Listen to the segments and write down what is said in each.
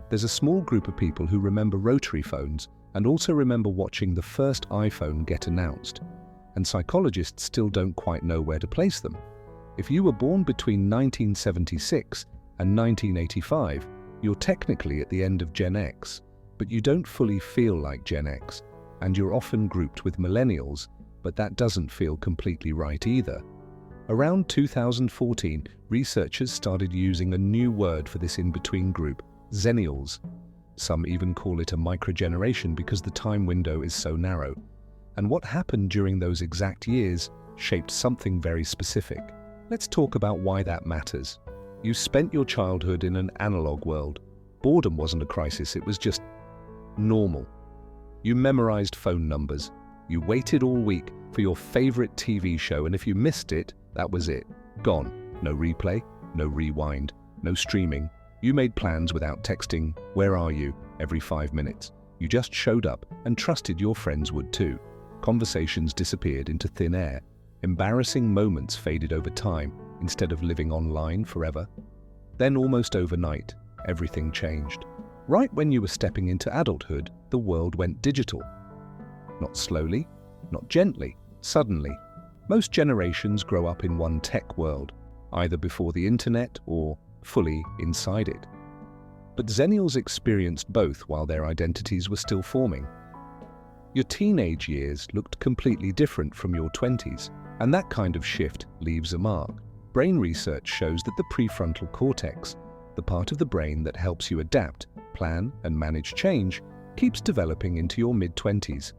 There's a small group of people who remember rotary phones and also remember watching the first iPhone get announced. And psychologists still don't quite know where to place them. If you were born between 1976 and 1985, you're technically at the end of Gen X, but you don't fully feel like Gen X, and you're often grouped with millennials, but that doesn't feel completely right either. Around 2014, researchers started using a new word for this in-between group, Xennials. Some even call it a microgeneration because the time window is so narrow. And what happened during those exact years shaped something very specific. Let's talk about why that matters. You spent your childhood in an analog world. Boredom wasn't a crisis, it was just normal. You memorized phone numbers. You waited all week for your favorite TV show, and if you missed it, that was it. Gone. No replay, no rewind, no streaming. You made plans without texting, "Where are you?" every 5 minutes. You just showed up and trusted your friends would too. Conversations disappeared into thin air. Embarrassing moments faded over time instead of living online forever. Then almost overnight, everything changed. Right when you were stepping into adulthood, the world went digital. Not slowly, not gently, suddenly. Most generations grow up in one tech world, either before the internet or fully inside it. But Xennials experienced both while their identities were still forming. Your teenage years looked completely different from your 20s, and that kind of shift leaves a mark. Brain research shows that the prefrontal cortex, the part of the brain that helps you adapt, plan, and manage change, keeps developing into your mid-20s.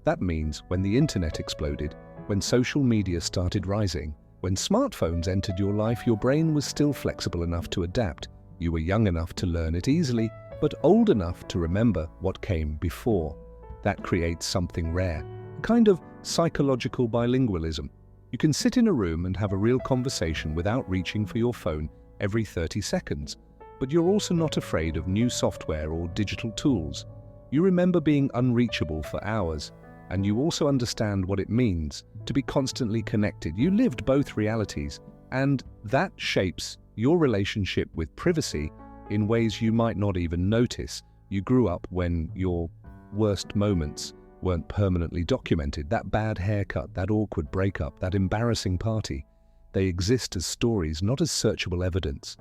That means when the internet exploded, when social media started rising, when smartphones entered your life, your brain was still flexible enough to adapt. You were young enough to learn it easily, but old enough to remember what came before. That creates something rare, a kind of psychological bilingualism. You can sit in a room and have a real conversation without reaching for your phone every 30 seconds, but you're also not afraid of new software or digital tools. You remember being unreachable for hours, and you also understand what it means to be constantly connected. You lived both realities, and that shapes your relationship with privacy in ways you might not even notice. You grew up when your worst moments weren't permanently documented. That bad haircut, that awkward breakup, that embarrassing party. They exist as stories, not as searchable evidence.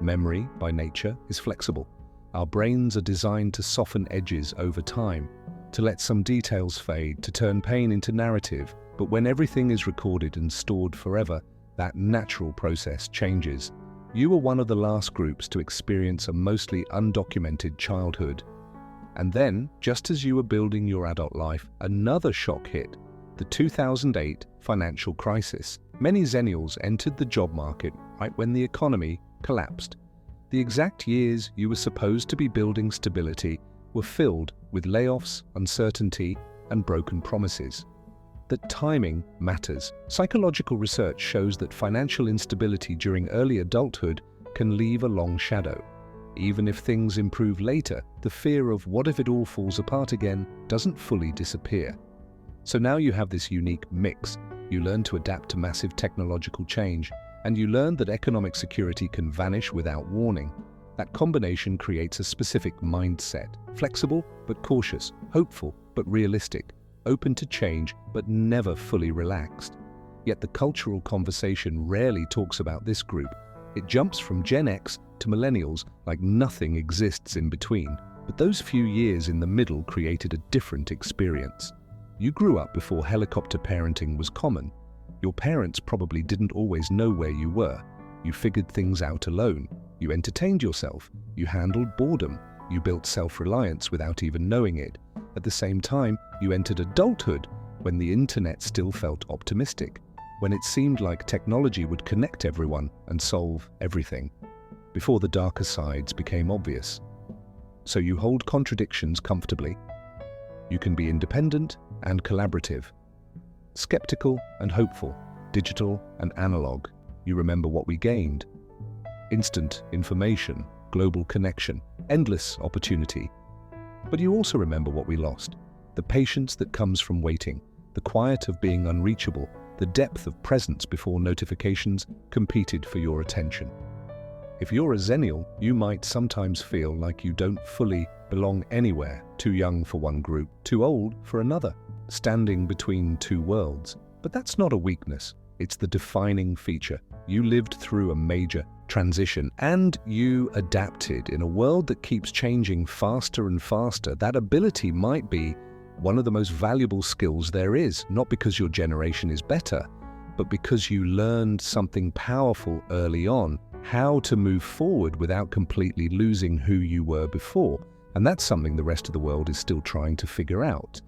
Memory, by nature, is flexible. Our brains are designed to soften edges over time, to let some details fade, to turn pain into narrative. But when everything is recorded and stored forever, that natural process changes. You were one of the last groups to experience a mostly undocumented childhood. And then, just as you were building your adult life, another shock hit, the 2008 financial crisis. Many Xennials entered the job market right when the economy collapsed. The exact years you were supposed to be building stability were filled with layoffs, uncertainty, and broken promises. That timing matters. Psychological research shows that financial instability during early adulthood can leave a long shadow. Even if things improve later, the fear of what if it all falls apart again doesn't fully disappear. So now you have this unique mix. You learn to adapt to massive technological change, and you learn that economic security can vanish without warning. That combination creates a specific mindset, flexible but cautious, hopeful but realistic, open to change but never fully relaxed. Yet the cultural conversation rarely talks about this group. It jumps from Gen X to millennials like nothing exists in between. But those few years in the middle created a different experience. You grew up before helicopter parenting was common. Your parents probably didn't always know where you were. You figured things out alone. You entertained yourself. You handled boredom. You built self-reliance without even knowing it. At the same time, you entered adulthood when the internet still felt optimistic, when it seemed like technology would connect everyone and solve everything, before the darker sides became obvious. So you hold contradictions comfortably. You can be independent and collaborative, skeptical and hopeful, digital and analog. You remember what we gained: instant information, global connection, endless opportunity. But you also remember what we lost: the patience that comes from waiting, the quiet of being unreachable, the depth of presence before notifications competed for your attention. If you're a Xennial, you might sometimes feel like you don't fully belong anywhere, too young for one group, too old for another, standing between two worlds. But that's not a weakness, it's the defining feature. You lived through a major transition and you adapted in a world that keeps changing faster and faster. That ability might be one of the most valuable skills there is, not because your generation is better, but because you learned something powerful early on, how to move forward without completely losing who you were before. And that's something the rest of the world is still trying to figure out.